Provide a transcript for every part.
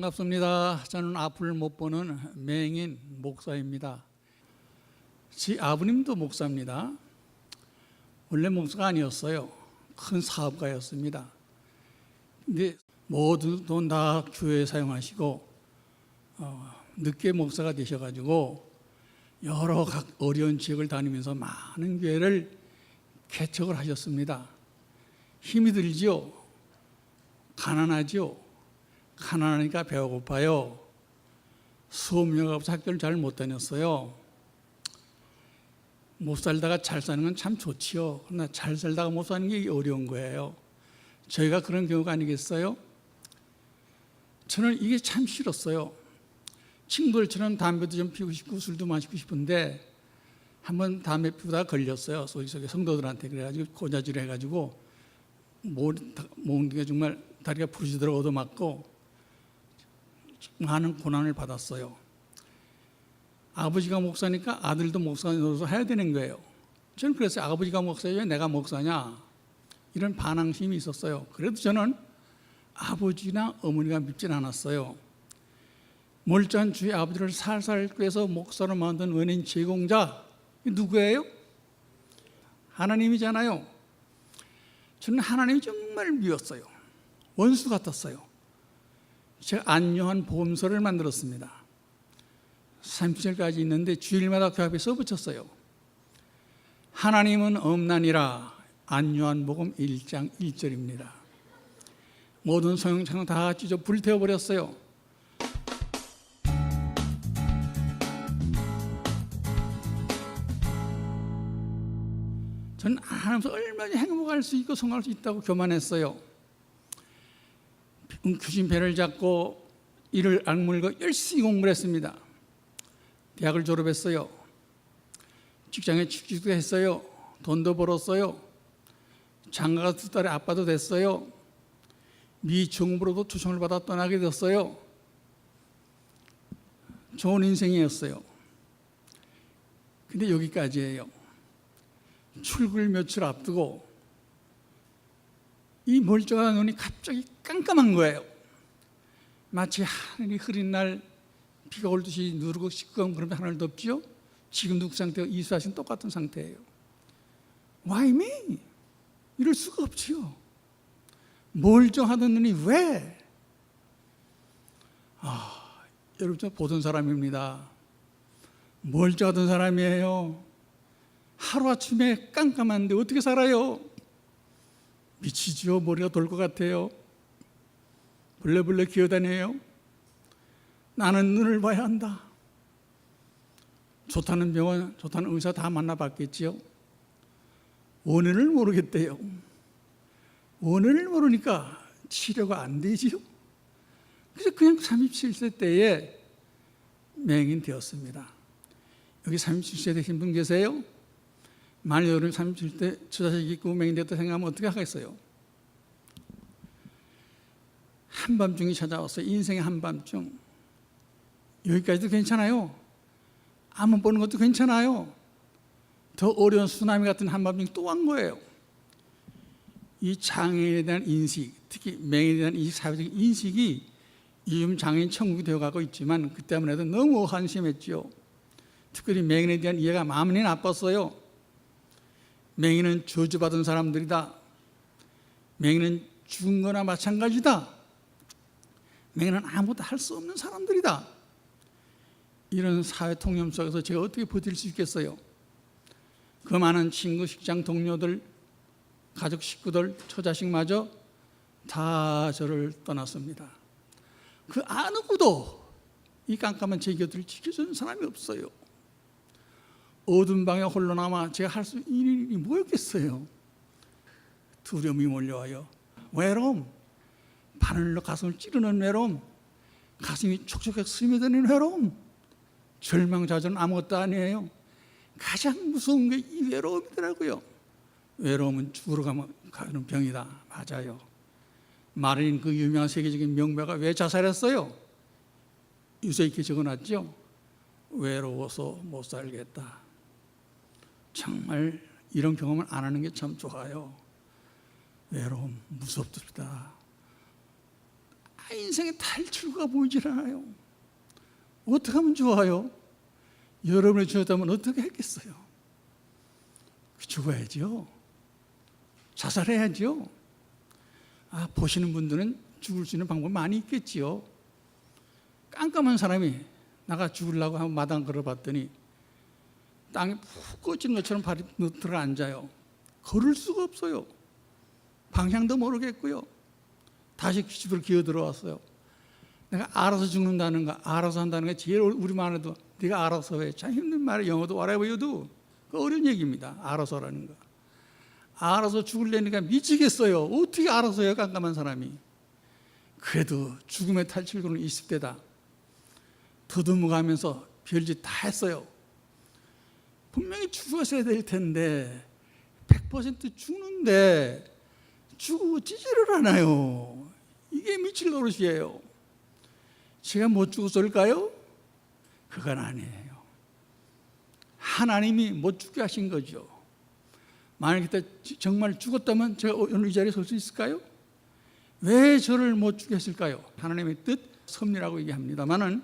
반갑습니다. 저는 앞을 못 보는 맹인 목사입니다. 제 아버님도 목사입니다. 원래 목사가 아니었어요. 큰 사업가였습니다. 근데 모든 돈 다 교회에 사용하시고 늦게 목사가 되셔가지고 여러 각 어려운 지역을 다니면서 많은 교회를 개척을 하셨습니다. 힘이 들지요. 가난하지요. 가난하니까 배가 고파요. 수업료가 없어서 학교를 잘 못 다녔어요. 못 살다가 잘 사는 건 참 좋지요. 그러나 잘 살다가 못 사는 게 어려운 거예요. 저희가 그런 경우가 아니겠어요? 저는 이게 참 싫었어요. 친구들처럼 담배도 좀 피우고 싶고 술도 마시고 싶은데 한번 담배 피우다가 걸렸어요. 속에 성도들한테. 그래가지고 고자질 해가지고 몽둥이가 정말 다리가 부러지도록 얻어맞고 많은 고난을 받았어요. 아버지가 목사니까 아들도 목사로서 해야 되는 거예요. 저는 그랬어요. 아버지가 목사예요, 왜 내가 목사냐? 이런 반항심이 있었어요. 그래도 저는 아버지나 어머니가 밉진 않았어요. 멀쩡한 주의 아버지를 살살 꿰서 목사로 만든 원인 제공자, 누구예요? 하나님이잖아요. 저는 하나님이 정말 미웠어요. 원수 같았어요. 제가 안요한 보험서를 만들었습니다. 30절까지 있는데 주일마다 그 앞에 써붙였어요. 하나님은 없나니라. 안요한 복음 1장 1절입니다. 모든 소형창 다 찢어 불태워버렸어요. 저는 하나님께서 얼마나 행복할 수 있고 성공할 수 있다고 교만했어요. 교신 배를 잡고 이를 악물고 열심히 공부를 했습니다. 대학을 졸업했어요. 직장에 취직도 했어요. 돈도 벌었어요. 장가가 2달에 아빠도 됐어요. 미 정부로도 초청을 받아 떠나게 됐어요. 좋은 인생이었어요. 근데 여기까지예요. 출근 며칠 앞두고 이 멀쩡한 눈이 갑자기 깜깜한 거예요. 마치 하늘이 흐린 날 비가 올 듯이 누르고 시끄러운 그런 하늘 덥지요? 지금도 그 상태와 이수하신 똑같은 상태예요. Why me? 이럴 수가 없지요. 멀쩡하던 눈이 왜? 여러분, 저 보던 사람입니다. 멀쩡하던 사람이에요. 하루아침에 깜깜한데 어떻게 살아요? 미치지요. 머리가 돌 것 같아요. 벌레벌레 기어다녀요. 나는 눈을 봐야 한다. 좋다는 병원, 좋다는 의사 다 만나봤겠지요. 원인을 모르겠대요. 원인을 모르니까 치료가 안 되지요. 그래서 그냥 37세 때에 맹인 되었습니다. 여기 37세 되신 분 계세요? 만일 여러분 37세 처자식 있고 맹인 되었다 생각하면 어떻게 하겠어요? 한밤중이 찾아왔어요. 인생의 한밤중. 여기까지도 괜찮아요. 암만 보는 것도 괜찮아요. 더 어려운 쓰나미 같은 한밤중이 또 한 거예요. 이 장애인에 대한 인식, 특히 맹인에 대한 이 사회적 인식이 요즘 장애인 천국이 되어가고 있지만 그때만 해도 너무 한심했죠. 특별히 맹인에 대한 이해가 마음이 나빴어요. 맹인은 저주받은 사람들이다. 맹인은 죽은 거나 마찬가지다. 맹인은 아무것도 할 수 없는 사람들이다. 이런 사회 통념 속에서 제가 어떻게 버틸 수 있겠어요? 그 많은 친구, 직장 동료들, 가족 식구들, 처자식마저 다 저를 떠났습니다. 그 누구도 이 깜깜한 제 곁을 지켜주는 사람이 없어요. 어두운 방에 홀로 남아 제가 할 수 있는 일이 뭐였겠어요? 두려움이 몰려와요. 외로움, 바늘로 가슴을 찌르는 외로움, 가슴이 촉촉하게 스며드는 외로움, 절망자절은 아무것도 아니에요. 가장 무서운 게 이 외로움이더라고요. 외로움은 죽으러 가는 병이다. 맞아요. 마린 그 유명한 세계적인 명배가 왜 자살했어요? 유서 이렇게 적어놨죠. 외로워서 못 살겠다. 정말 이런 경험을 안 하는 게 참 좋아요. 외로움 무섭습니다. 인생의 탈출구가 보이질 않아요. 어떻게 하면 좋아요? 여러분이 죽었다면 어떻게 했겠어요? 죽어야죠. 자살해야죠. 보시는 분들은 죽을 수 있는 방법이 많이 있겠지요. 깜깜한 사람이 나가 죽으려고 하고 마당 걸어봤더니 땅에 푹 꽂힌 것처럼 발이 들어 앉아요. 걸을 수가 없어요. 방향도 모르겠고요. 다시 집으로 기어 들어왔어요. 내가 알아서 죽는다는 거, 알아서 한다는 게 제일 우리만 해도 네가 알아서 해. 참 힘든 말이에요. 영어도 whatever도 그 어려운 얘기입니다. 알아서라는 거. 알아서 죽으려니까 미치겠어요. 어떻게 알아서 해요, 깜깜한 사람이. 그래도 죽음의 탈출구는 20대다. 더듬어가면서 별짓 다 했어요. 분명히 죽었어야 될 텐데 100% 죽는데 죽지지를 않아요. 이게 미칠 노릇이에요. 제가 못 죽었을까요? 그건 아니에요. 하나님이 못 죽게 하신 거죠. 만약 그때 정말 죽었다면 제가 오늘 이 자리에 설 수 있을까요? 왜 저를 못 죽게 했을까요? 하나님의 뜻, 섭리라고 얘기합니다만은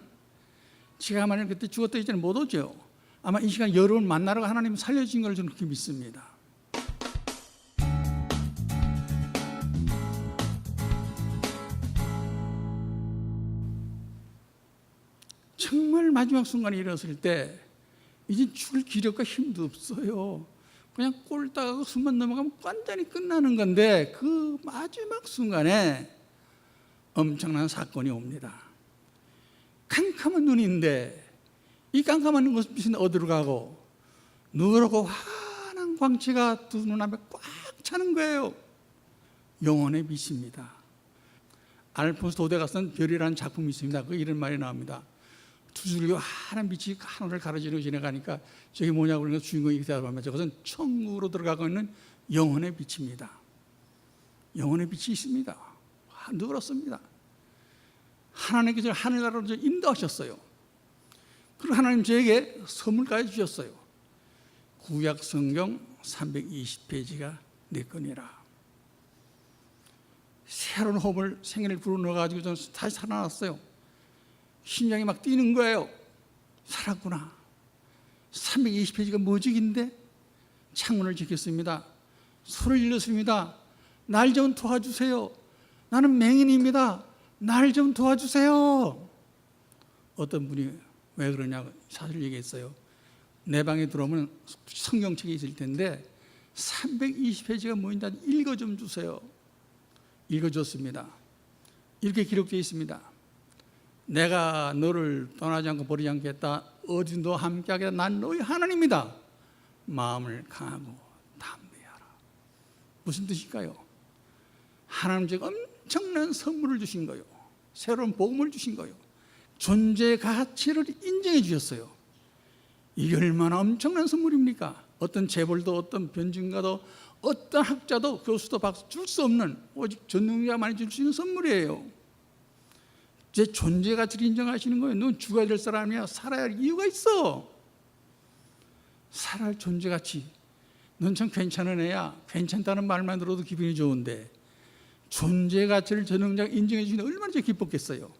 제가 만약 그때 죽었다 이제는 못 오죠. 아마 이 시간 여러분 만나러 하나님 살려주신 걸 저는 그렇게 믿습니다. 정말 마지막 순간에 일어섰을 때 이제 죽을 기력과 힘도 없어요. 그냥 꼴다가 숨만 넘어가면 완전히 끝나는 건데 그 마지막 순간에 엄청난 사건이 옵니다. 캄캄한 눈인데 이 깜깜한 눈빛은 어디로 가고 누렇고 환한 광채가 두 눈앞에 꽉 차는 거예요. 영혼의 빛입니다. 알폰소 도데가 쓴 별이라는 작품이 있습니다. 그 이런 말이 나옵니다. 두 줄기 환한 빛이 하늘을 가로지르고 지나가니까 저게 뭐냐고 그러니까 주인공이 이렇게 대답합니다. 저것은 천국으로 들어가고 있는 영혼의 빛입니다. 영혼의 빛이 있습니다. 누렇습니다. 하나님께서 하늘나라로 인도하셨어요. 그리고 하나님 저에게 선물까지 주셨어요. 구약 성경 320페이지가 내 거니라. 새로운 호흡을 생애를 불어넣어가지고 저는 다시 살아났어요. 심장이 막 뛰는 거예요. 살았구나. 320페이지가 뭐지긴데 창문을 지켰습니다. 소리를 질렀습니다. 날 좀 도와주세요. 나는 맹인입니다. 날 좀 도와주세요. 어떤 분이 왜 그러냐고 사실 얘기했어요. 내 방에 들어오면 성경책이 있을 텐데 320페이지가 뭐인지 읽어 좀 주세요. 읽어줬습니다. 이렇게 기록되어 있습니다. 내가 너를 떠나지 않고 버리지 않겠다. 어디 너와 함께하겠다. 난 너희 하나님이다. 마음을 강하고 담대하라. 무슨 뜻일까요? 하나님 제가 엄청난 선물을 주신 거예요. 새로운 복음을 주신 거예요. 존재의 가치를 인정해 주셨어요. 이게 얼마나 엄청난 선물입니까? 어떤 재벌도 어떤 변증가도 어떤 학자도 교수도 박수 줄 수 없는 오직 전능자만이 줄 수 있는 선물이에요. 제 존재 가치를 인정하시는 거예요. 넌 죽어야 될 사람이야. 살아야 할 이유가 있어. 살아야 할 존재 가치. 넌 참 괜찮은 애야. 괜찮다는 말만 들어도 기분이 좋은데 존재 가치를 전능자가 인정해 주시는 얼마나 제가 기뻤겠어요.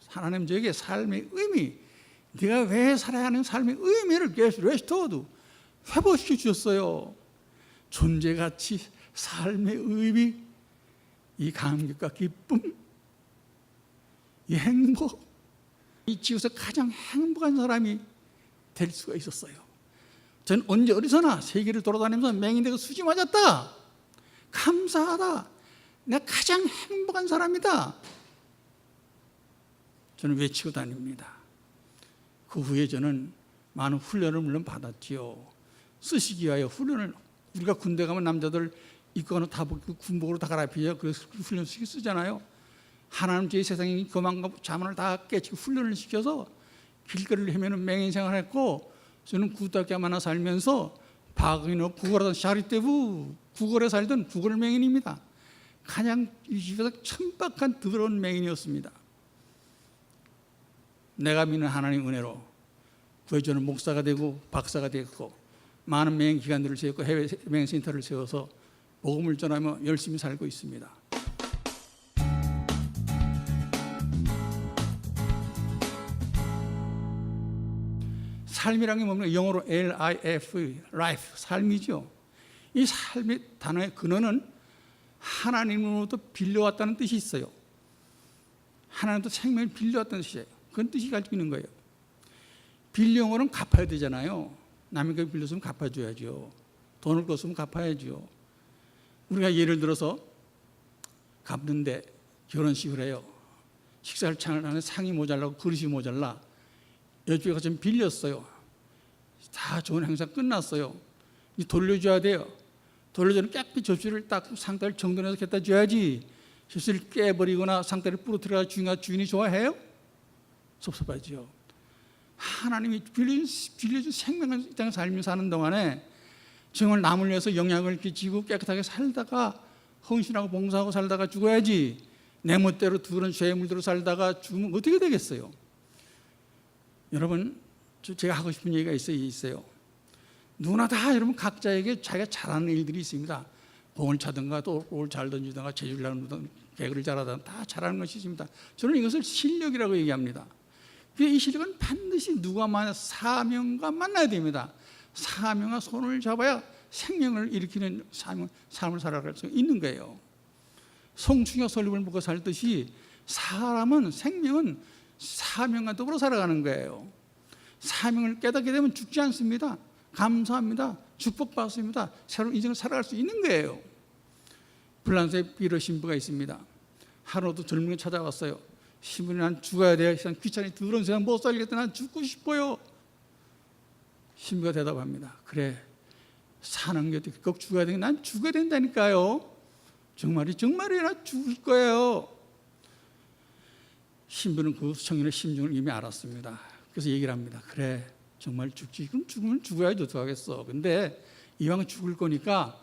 하나님 저에게 삶의 의미, 네가 왜 살아야 하는 삶의 의미를 레스토어도 회복시켜 주셨어요. 존재 가치, 삶의 의미, 이 감격과 기쁨, 이 행복, 이 지구에서 가장 행복한 사람이 될 수가 있었어요. 전 언제 어디서나 세계를 돌아다니면서 맹인되고 수지 맞았다. 감사하다. 내가 가장 행복한 사람이다. 저는 외치고 다닙니다. 그 후에 저는 많은 훈련을 물론 받았지요. 쓰시기 위하여 훈련을, 우리가 군대 가면 남자들 입거나 다 군복으로 다 갈아입히죠. 그래서 훈련 쓰잖아요. 하나님 제 세상에 교만과 자만을 다 깨치고 훈련을 시켜서 길거리를 헤매는 맹인 생활을 했고, 저는 구닥다리 하나 살면서 박은호 구걸하던 샤리떼부 구걸에 살던 구걸 맹인입니다. 가장 이 집에서 천박한 더러운 맹인이었습니다. 내가 믿는 하나님 은혜로 구해주는 목사가 되고 박사가 되었고 많은 맹인 기관들을 세웠고 해외 맹인 센터를 세워서 복음을 전하며 열심히 살고 있습니다. 삶이라는 게 뭡니까? 영어로 L-I-F, life, 삶이죠. 이 삶의 단어의 근원은 하나님으로부터 빌려왔다는 뜻이 있어요. 하나님도 생명을 빌려왔다는 뜻이에요. 그런 뜻이 가지고 있는 거예요. 빌려온 거는 갚아야 되잖아요. 남에게 빌렸으면 갚아줘야죠. 돈을 꿨으면 갚아야죠. 우리가 예를 들어서 갚는데 결혼식을 해요. 식사를 하는데 상이 모자라고 그릇이 모자라. 여쪽에 가서 좀 빌렸어요. 다 좋은 행사 끝났어요. 이제 돌려줘야 돼요. 돌려주는 깨끗이 접시를 딱 상다리를 정돈해서 갖다 줘야지. 접시를 깨버리거나 상다리를 부러뜨려야 주인이 좋아해요? 섭섭하죠. 하나님이 빌려준 생명을 이 땅에 살며 사는 동안에 정말 남을 위해서 영향을 끼치고 깨끗하게 살다가 헌신하고 봉사하고 살다가 죽어야지. 내 멋대로 그런 죄의 물대로 살다가 죽으면 어떻게 되겠어요? 여러분, 제가 하고 싶은 얘기가 있어요. 누구나 다 여러분 각자에게 자기가 잘하는 일들이 있습니다. 공을 차든가 또 볼을 잘 던지든가 제주를 나누든 개그를 잘하든 다 잘하는 것이 있습니다. 저는 이것을 실력이라고 얘기합니다. 이 실력은 반드시 누가 만나 사명과 만나야 됩니다. 사명과 손을 잡아야 생명을 일으키는 삶을 살아갈 수 있는 거예요. 송충이가 설립을 먹고 살듯이 생명은 사명과 더불어 살아가는 거예요. 사명을 깨닫게 되면 죽지 않습니다. 감사합니다. 축복받습니다. 새로운 인생을 살아갈 수 있는 거예요. 불란서에 비러 신부가 있습니다. 하루도 젊은 게 찾아왔어요. 신부는 난 죽어야 돼. 귀찮이 더러운 세상 못 살겠다. 난 죽고 싶어요. 신부가 대답합니다. 그래, 사는 게 어떻게 꼭 죽어야 돼? 난 죽어야 된다니까요. 정말이에요. 나 죽을 거예요. 신부는 그 청년의 심정을 이미 알았습니다. 그래서 얘기를 합니다. 그래, 정말 죽지. 그럼 죽으면 죽어야지 어떡하겠어. 근데 이왕 죽을 거니까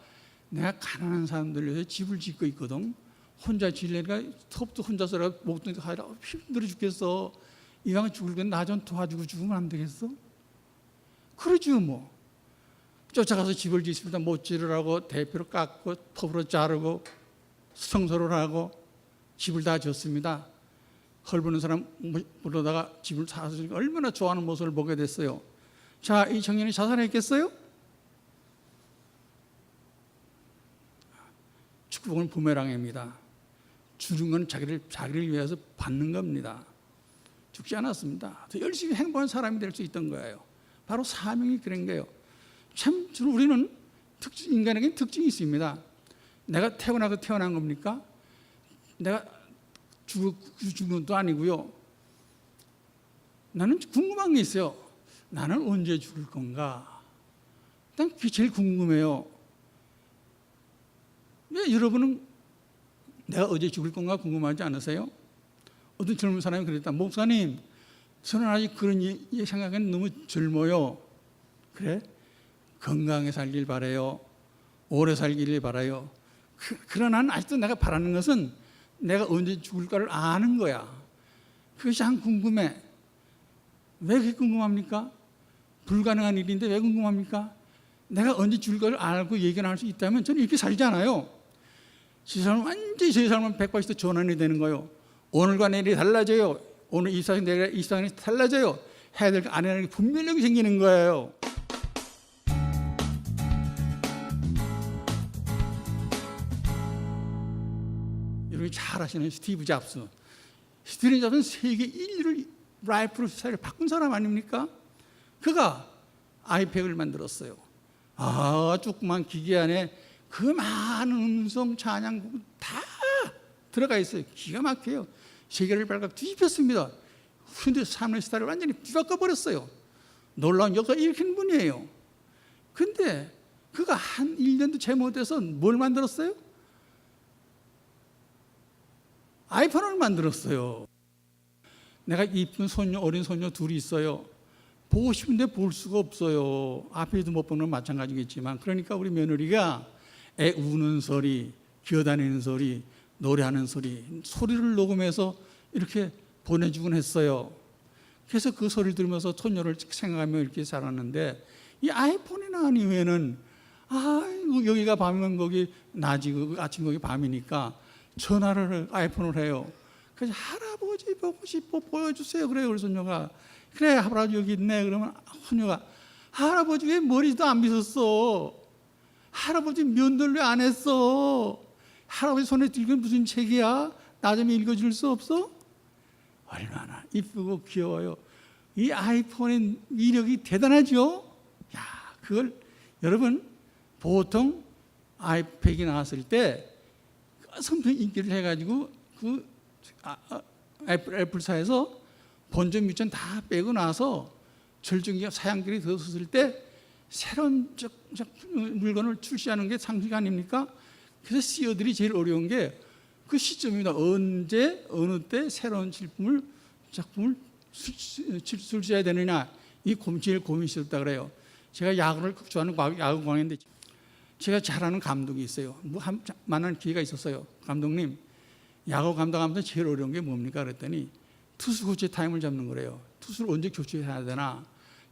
내가 가난한 사람들 위해서 집을 짓고 있거든. 혼자 지내니까 톱도 혼자서 목동에서 하라 힘들어 죽겠어. 이왕 죽을 건데 나 좀 도와주고 죽으면 안 되겠어? 그러죠 뭐. 쫓아가서 집을 짓습니다. 못질을 하고 대표로 깎고 톱으로 자르고 청소를 하고 집을 다 짓습니다. 헐부는 사람 부르다가 집을 사서 얼마나 좋아하는 모습을 보게 됐어요. 자, 이 청년이 자살했겠어요? 축복은 부메랑입니다. 주는 건 자기를 위해서 받는 겁니다. 죽지 않았습니다. 더 열심히 행복한 사람이 될 수 있던 거예요. 바로 사명이 그런 거예요. 참 우리는 인간에게 특징이 있습니다. 내가 태어난 겁니까? 내가 죽은 것도 아니고요. 나는 궁금한 게 있어요. 나는 언제 죽을 건가? 난 그게 제일 궁금해요. 왜 여러분은 내가 언제 죽을 건가 궁금하지 않으세요? 어떤 젊은 사람이 그랬다. 목사님, 저는 아직 그런 생각은 너무 젊어요. 그래? 건강하게 살길 바라요. 오래 살기를 바라요. 그러나 아직도 내가 바라는 것은 내가 언제 죽을까를 아는 거야. 그것이 참 궁금해. 왜 그게 궁금합니까? 불가능한 일인데 왜 궁금합니까? 내가 언제 죽을까를 알고 예견할 수 있다면 저는 이렇게 살지 않아요. 제 삶은 완전히 제 삶은 180도 전환이 되는 거예요. 오늘과 내일이 달라져요. 오늘 이 세상 내일 이 세상이 달라져요. 해야 될 거 안 해야 될 게 분별력이 생기는 거예요. 여러분이 잘 아시는 스티브 잡스. 스티브 잡스는 세계 인류를 라이프로 스타일을 바꾼 사람 아닙니까? 그가 아이팩을 만들었어요. 조그만 기계 안에 그 많은 음성 찬양곡 다 들어가 있어요. 기가 막혀요. 세계를 발각 뒤집혔습니다. 근데 삶의 스타일을 완전히 뒤바꿔 버렸어요. 놀라운 역사 일으킨 분이에요. 근데 그가 한 1년도 채 못해서 뭘 만들었어요? 아이폰을 만들었어요. 내가 이쁜 어린 소녀 둘이 있어요. 보고 싶은데 볼 수가 없어요. 앞에도 못 보는 건 마찬가지겠지만, 그러니까 우리 며느리가 애 우는 소리, 기어다니는 소리, 노래하는 소리를 녹음해서 이렇게 보내주곤 했어요. 그래서 그 소리를 들으면서 소녀를 생각하며 이렇게 살았는데, 이 아이폰이 나온 이후에는 여기가 밤이면 거기 낮이고 아침 거기 밤이니까 전화를 아이폰을 해요. 그래서 할아버지 보고 싶어 보여주세요. 그래요. 우리 손녀가. 그래, 할아버지 여기 있네. 그러면 헌녀가, 할아버지 왜 머리도 안 빗었어? 할아버지 면도를 왜 안 했어? 할아버지 손에 들고 무슨 책이야? 나 좀 읽어줄 수 없어? 얼마나 이쁘고 귀여워요. 이 아이폰의 위력이 대단하죠? 야, 그걸 여러분, 보통 아이팩이 나왔을 때 성평 인기를 해가지고 애플사에서 본전 미천 다 빼고 나서 절정기가 사양들이 들었을 때 새로운 물건을 출시하는 게 상식 아닙니까? 그래서 CEO들이 제일 어려운 게 그 시점입니다. 언제 어느 때 새로운 작품을 출시해야 되느냐, 이 제일 고민이 있었다 그래요. 제가 야구를 좋아하는 야구 광인데 제가 잘 아는 감독이 있어요. 만난 기회가 있었어요. 감독님, 야구 감독하면서 제일 어려운 게 뭡니까? 그랬더니 투수 교체 타임을 잡는 거래요. 투수를 언제 교체해야 되나?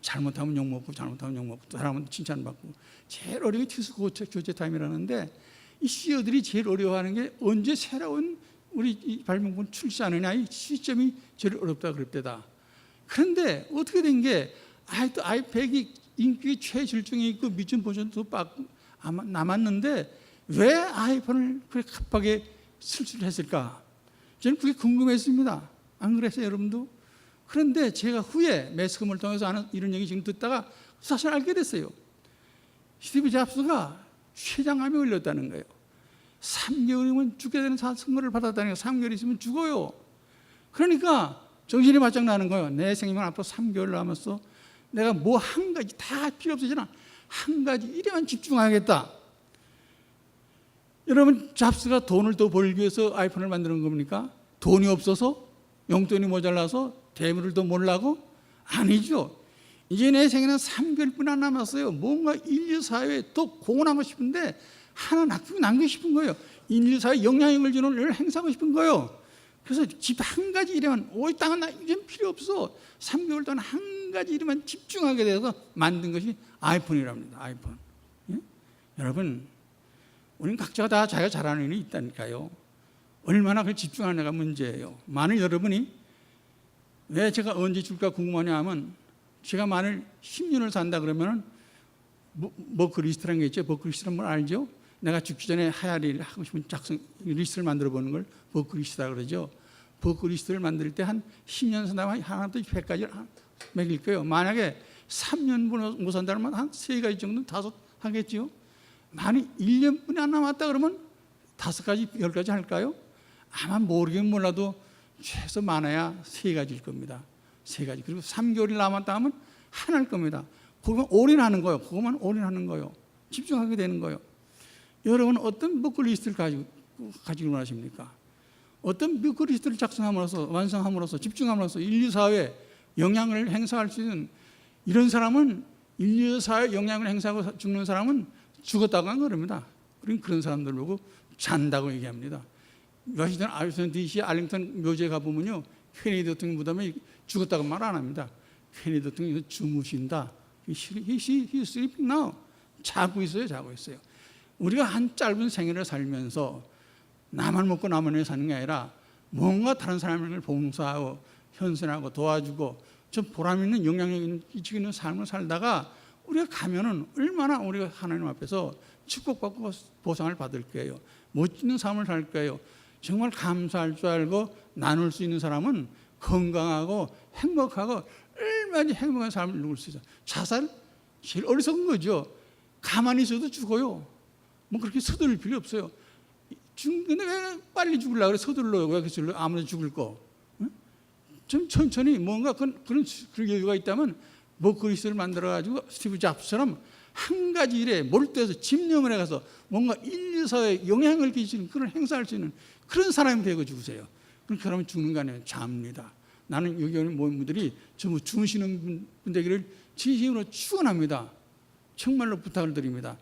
잘못하면 욕먹고, 잘못하면 욕먹고, 잘하면 칭찬받고. 제일 어려운 게 투수 교체 타임이라는데, 이 CEO들이 제일 어려워하는 게 언제 새로운 우리 이 발명품 출시하느냐, 이 시점이 제일 어렵다 그랬대다. 그런데 어떻게 된 게 아이팩이 인기 최절정에 있고 미천 버전도 남았는데 왜 아이폰을 그렇게 급하게 출시했을까? 저는 그게 궁금했습니다. 안 그랬어요, 여러분도? 그런데 제가 후에 매스컴을 통해서 이런 얘기 지금 듣다가 사실 알게 됐어요. 스티브 잡스가 췌장암에 걸렸다는 거예요. 3개월이면 죽게 되는 선고를 받았다는 거예요. 3개월 있으면 죽어요. 그러니까 정신이 바짝 나는 거예요. 내 생명 앞으로 3개월 남았어. 내가 뭐 한 가지 다 필요 없어지나 한 가지 일에만 집중하겠다. 여러분, 잡스가 돈을 더 벌기 위해서 아이폰을 만드는 겁니까? 돈이 없어서? 용돈이 모자라서? 대물을 더 몰라고? 아니죠. 이제 내 생에는 3개월뿐 안 남았어요. 뭔가 인류 사회에 더 공헌하고 싶은데 하나 남기고 싶은 거예요. 인류 사회에 영향력을 주는 일을 행사하고 싶은 거예요. 그래서 집 한 가지 일에만, 이 땅은 나 이제 필요 없어. 3개월 동안 한 가지 일에만 집중하게 돼서 만든 것이 아이폰이랍니다. 아이폰. 예? 여러분, 우리는 각자가 다 자기가 잘하는 일이 있다니까요. 얼마나 그 집중하느냐가 문제예요. 만일 여러분이 왜 제가 언제 줄까 궁금하냐 하면, 제가 만일 10년을 산다 그러면은 버크리스트라는 게 있죠. 버크리스트는 뭘 알죠? 내가 죽기 전에 해야 할 일을 하고 싶은 리스트를 만들어 보는 걸 버크리스트라고 그러죠. 버크리스트를 만들 때 한 10년 산다면 하나부터 100가지를 매길 거예요. 만약에 3년 못 산다면 한 3가지 정도는 5 하겠죠. 만약 1년뿐이 안 남았다 그러면 5가지, 10가지 할까요? 아마 모르긴 몰라도 최소 많아야 3가지일 겁니다. 3가지. 그리고 3개월이 남았다 하면 하나일 겁니다. 그거만 올인하는 거예요. 그것만 올인하는 거예요. 집중하게 되는 거예요. 여러분, 어떤 버크리스트를 가지고 원하십니까? 어떤 버크리스트를 작성함으로써, 완성함으로써, 집중함으로써 인류 사회에 영향을 행사할 수 있는 이런 사람은, 인류 사회에 영향을 행사하고 죽는 사람은 죽었다고 한 겁니다. 그런 사람들 보고 잔다고 얘기합니다. 워싱턴 DC 알링턴 묘지에 가보면요, 케네디 대통령 무덤에 죽었다고 말 안 합니다. 케네디 대통령이 주무신다. He's sleeping now. 자고 있어요. 우리가 한 짧은 생애를 살면서 나만 먹고 나만 해 사는 게 아니라 뭔가 다른 사람을 봉사하고 현선하고 도와주고 좀 보람 있는 영향력 끼치고 있는 삶을 살다가 우리가 가면은 얼마나 우리가 하나님 앞에서 축복받고 보상을 받을 거예요. 멋있는 삶을 살 거예요. 정말 감사할 줄 알고 나눌 수 있는 사람은 건강하고 행복하고 얼마나 행복한 삶을 누릴 수 있어요. 자살? 제일 어리석은 거죠. 가만히 있어도 죽어요. 뭐 그렇게 서두를 필요 없어요. 근데 왜 빨리 죽으려고 그래? 서둘러요. 왜 그렇게 아무나 죽을 거? 응? 좀 천천히 뭔가 그런 여유가 있다면 버크리스트를 만들어가지고 스티브 잡스처럼 한 가지 일에 몰두해서 집념을 해가서 뭔가 인류 사회에 영향을 끼치는 그런 행사할 수 있는 그런 사람이 되고 죽으세요. 그렇게 하면 죽는 거 아니에요. 잡니다. 나는 여기 오는 모든 분들이 전부 주무시는 분 되기를 진심으로 축원합니다. 정말로 부탁을 드립니다.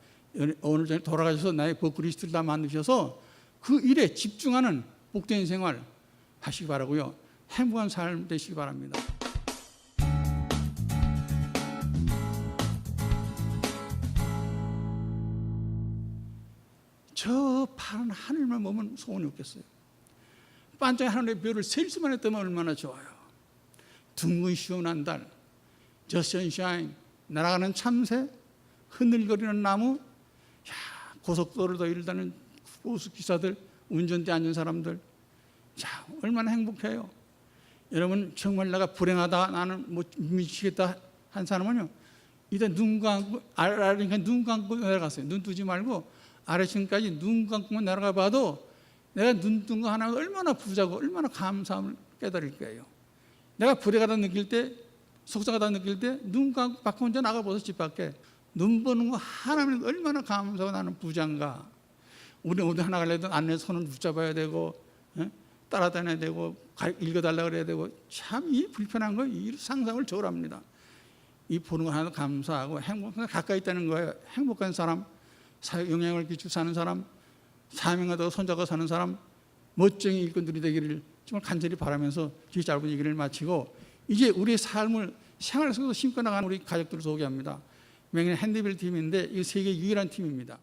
오늘 전에 돌아가셔서 나의 버크리스트를 다 만드셔서 그 일에 집중하는 복된 생활 하시기 바라고요. 행복한 삶 되시기 바랍니다. 저 파란 하늘만 보면 소원이 없겠어요. 반짝이 하늘의 별을 셀 수만 했다면 얼마나 좋아요. 둥근 시원한 달, Just Sunshine, 날아가는 참새, 흔들거리는 나무, 야, 고속도로를 달리는 고수 기사들, 운전대 앉은 사람들, 자, 얼마나 행복해요. 여러분, 정말 내가 불행하다, 나는 뭐 미치겠다 한 사람은요, 일단 눈 감고 아래니까 눈 감고 내려갔어요. 눈 뜨지 말고 아래층까지 눈 감고만 내려가 봐도 내가 눈 뜬 거 하나 얼마나 부자고 얼마나 감사함을 깨달을 거예요. 내가 불행하다 느낄 때, 속상하다 느낄 때 눈 감고 밖에 혼자 나가보세요. 집 밖에 눈 보는 거 하나면 얼마나 감사하고 나는 부자인가. 우리 어디 하나 가려도 안내 손을 붙잡아야 되고, 따라다녀야 되고, 읽어달라 그래야 되고, 참 이 불편한 거, 이 상상을 초월합니다. 이 보는 거 하나도 감사하고 행복한 가까이 있다는 거예요. 행복한 사람, 사회 영향을 끼치고 사는 사람, 사명하다가 손잡고 사는 사람, 멋쟁이 일꾼들이 되기를 정말 간절히 바라면서 이 짧은 얘기를 마치고 이제 우리의 삶을 생활 속에서 심고 나가는 우리 가족들을 소개합니다. 명예는 핸드빌 팀인데 이 세계 유일한 팀입니다.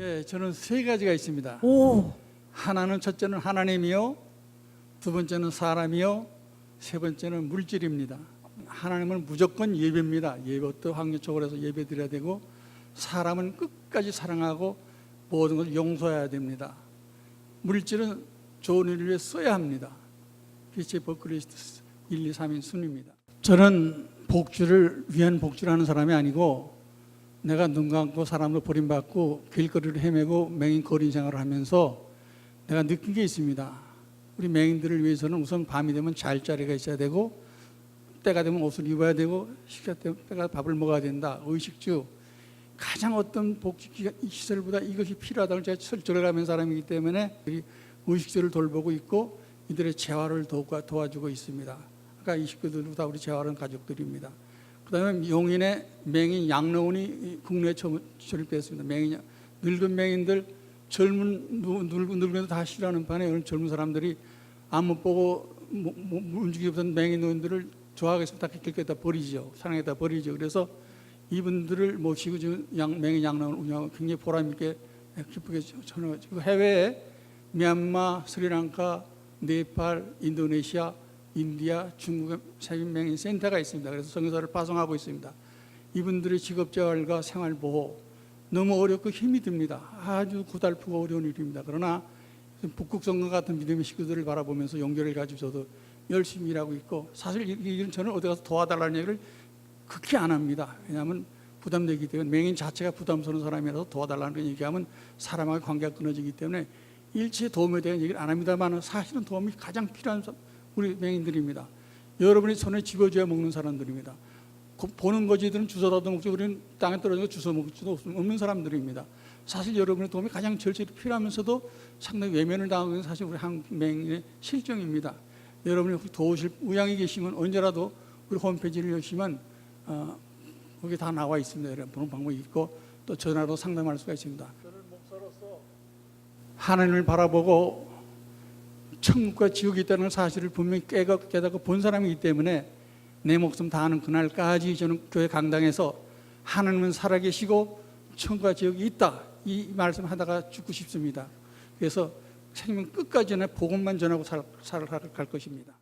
예, 저는 세 가지가 있습니다. 오, 하나는 첫째는 하나님이요, 두 번째는 사람이요, 세 번째는 물질입니다. 하나님은 무조건 예배입니다. 예배부터 확률적으로 해서 예배 드려야 되고, 사람은 끝까지 사랑하고 모든 것을 용서해야 됩니다. 물질은 좋은 일을 위해 써야 합니다. 빛의 버크리스트 1, 2, 3인 순입니다. 저는 복주를 위한 복주를 하는 사람이 아니고, 내가 눈 감고 사람으로 버림받고 길거리를 헤매고 맹인 거린 생활을 하면서 내가 느낀 게 있습니다. 우리 맹인들을 위해서는 우선 밤이 되면 잘 자리가 있어야 되고, 때가 되면 옷을 입어야 되고, 식사 때가 밥을 먹어야 된다. 의식주, 가장 어떤 복지 시설보다 이것이 필요하다고 제가 철저하게 사람이기 때문에 의식주를 돌보고 있고, 이들의 재활을 도와주고 있습니다. 아까 이 식구들도 다 우리 재활은 가족들입니다. 그 다음에 용인의 맹인 양로원이 국내에 설립됐습니다. 늙은 맹인들, 늙은도 다 싫어하는 반에 이런 젊은 사람들이 안 못 보고 움직이지 못한 맹인 노인들을 좋아하겠으면 다 길거리에다 버리죠. 사랑에다 버리죠. 그래서 이분들을 모시고 지금 맹인 양로원을 운영하고 굉장히 보람있게 기쁘게 전해가지고, 해외에 미얀마, 스리랑카, 네팔, 인도네시아, 인디아, 중국의 세빈맹인 센터가 있습니다. 그래서 선교사를 파송하고 있습니다. 이분들의 직업재활과 생활보호 너무 어렵고 힘이 듭니다. 아주 고달프고 어려운 일입니다. 그러나 북극성과 같은 믿음의 식구들을 바라보면서 용기를 가지고 저도 열심히 일하고 있고, 사실 이런 저는 어디 가서 도와달라는 얘기를 극히 안 합니다. 왜냐하면 부담되기 때문에, 맹인 자체가 부담스러운 사람이라서 도와달라는 얘기하면 사람하고 관계가 끊어지기 때문에 일체 도움에 대한 얘기를 안 합니다만, 사실은 도움이 가장 필요한 우리 맹인들입니다. 여러분이 손에 집어줘야 먹는 사람들입니다. 보는 거지들은 주워라도 먹지, 우리는 땅에 떨어져서 주워 먹을 수도 없는 사람들입니다. 사실 여러분의 도움이 가장 절실히 필요하면서도 상당히 외면을 당하고 있는 사실 우리 한국 맹인의 실정입니다. 여러분이 도우실 의향이 계시면 언제라도 우리 홈페이지를 열시면 거기 다 나와 있습니다. 여러분 보는 방법이 있고, 또 전화로 상담할 수가 있습니다. 저는 목사로서 하나님을 바라보고 천국과 지옥이 있다는 사실을 분명히 깨닫고 본 사람이기 때문에 내 목숨 다하는 그날까지 저는 교회 강당에서 하나님은 살아계시고 천국과 지옥이 있다, 이 말씀 하다가 죽고 싶습니다. 그래서 생명 끝까지 복음만 전하고 살아갈 것입니다.